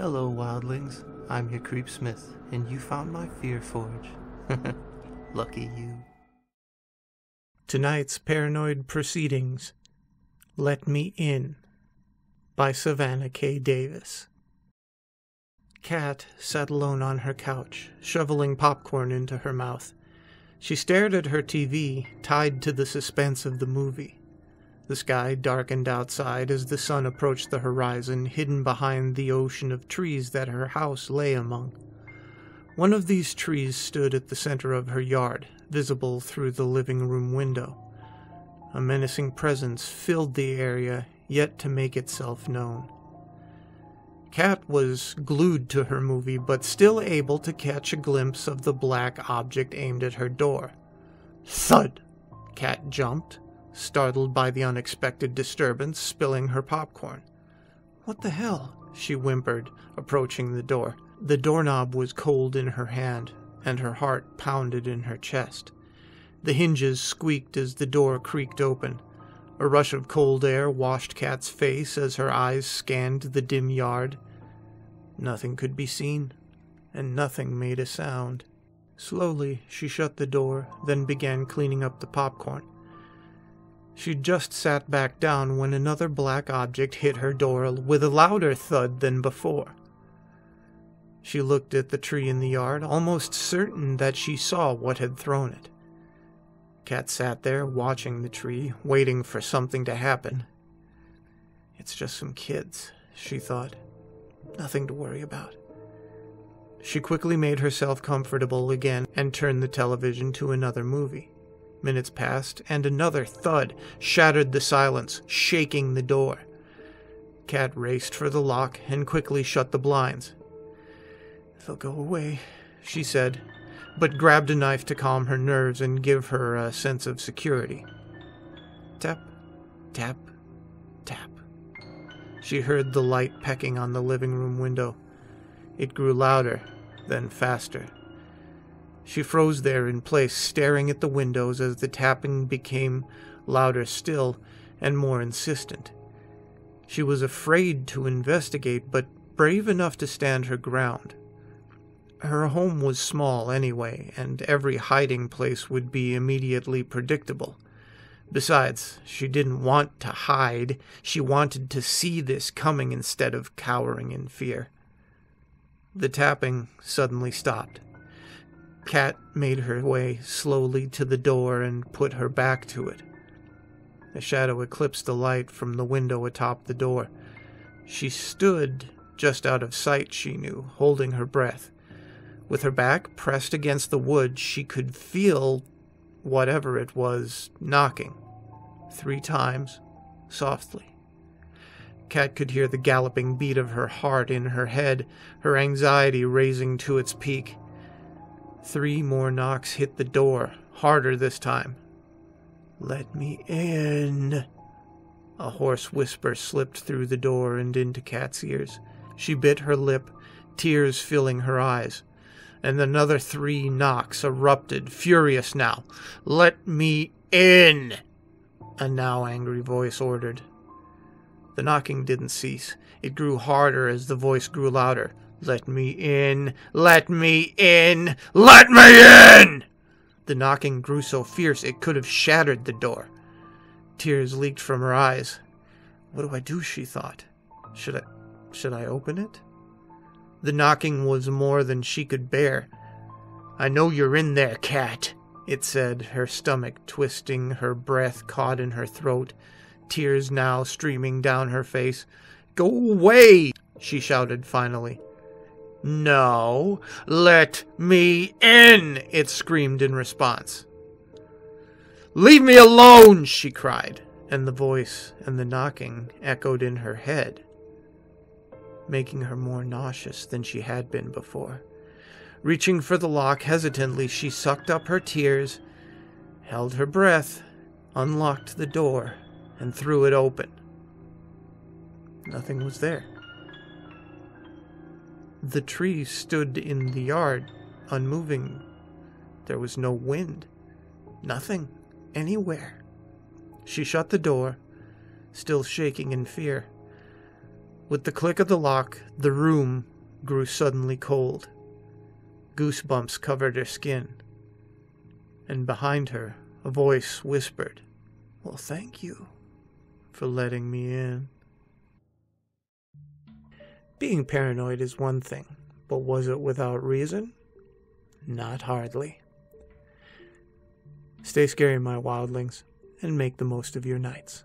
Hello, wildlings. I'm your Creepsmith, and you found my Fear Forge. Lucky you. Tonight's Paranoid Proceedings, Let Me In, by Savannah K Davis. Kat sat alone on her couch, shoveling popcorn into her mouth. She stared at her TV, tied to the suspense of the movie. The sky darkened outside as the sun approached the horizon, hidden behind the ocean of trees that her house lay among. One of these trees stood at the center of her yard, visible through the living room window. A menacing presence filled the area, yet to make itself known. Kat was glued to her movie, but still able to catch a glimpse of the black object aimed at her door. Thud! Kat jumped, startled by the unexpected disturbance, spilling her popcorn. "What the hell?" she whimpered, approaching the door. The doorknob was cold in her hand, and her heart pounded in her chest. The hinges squeaked as the door creaked open. A rush of cold air washed Kat's face as her eyes scanned the dim yard. Nothing could be seen, and nothing made a sound. Slowly, she shut the door, then began cleaning up the popcorn. She'd just sat back down when another black object hit her door with a louder thud than before. She looked at the tree in the yard, almost certain that she saw what had thrown it. Kat sat there, watching the tree, waiting for something to happen. It's just some kids, she thought. Nothing to worry about. She quickly made herself comfortable again and turned the television to another movie. Minutes passed, and another thud shattered the silence, shaking the door. Kat raced for the lock and quickly shut the blinds. "They'll go away," she said, but grabbed a knife to calm her nerves and give her a sense of security. Tap, tap, tap. She heard the light pecking on the living room window. It grew louder, then faster. She froze there in place, staring at the windows as the tapping became louder still and more insistent. She was afraid to investigate, but brave enough to stand her ground. Her home was small anyway, and every hiding place would be immediately predictable. Besides, she didn't want to hide. She wanted to see this coming instead of cowering in fear. The tapping suddenly stopped. Kat made her way slowly to the door and put her back to it. A shadow eclipsed the light from the window atop the door. She stood just out of sight, she knew, holding her breath. With her back pressed against the wood, she could feel whatever it was knocking. 3 times, softly. Kat could hear the galloping beat of her heart in her head, her anxiety raising to its peak. 3 more knocks hit the door, harder this time. "Let me in." A hoarse whisper slipped through the door and into Kat's ears. She bit her lip, tears filling her eyes. And another 3 knocks erupted, furious now. "Let me in!" A now angry voice ordered. The knocking didn't cease. It grew harder as the voice grew louder. "Let me in! Let me in! Let me in!" The knocking grew so fierce it could have shattered the door. Tears leaked from her eyes. "What do I do?" she thought. Should I open it? The knocking was more than she could bear. "I know you're in there, Kat," it said, her stomach twisting, her breath caught in her throat, tears now streaming down her face. "Go away!" she shouted finally. "No, let me in!" it screamed in response. "Leave me alone!" she cried, and the voice and the knocking echoed in her head, making her more nauseous than she had been before. Reaching for the lock hesitantly, she sucked up her tears, held her breath, unlocked the door, and threw it open. Nothing was there. The tree stood in the yard, unmoving. There was no wind. Nothing. Anywhere. She shut the door, still shaking in fear. With the click of the lock, the room grew suddenly cold. Goosebumps covered her skin. And behind her, a voice whispered, "Well, thank you for letting me in." Being paranoid is one thing, but was it without reason? Not hardly. Stay scary, my wildlings, and make the most of your nights.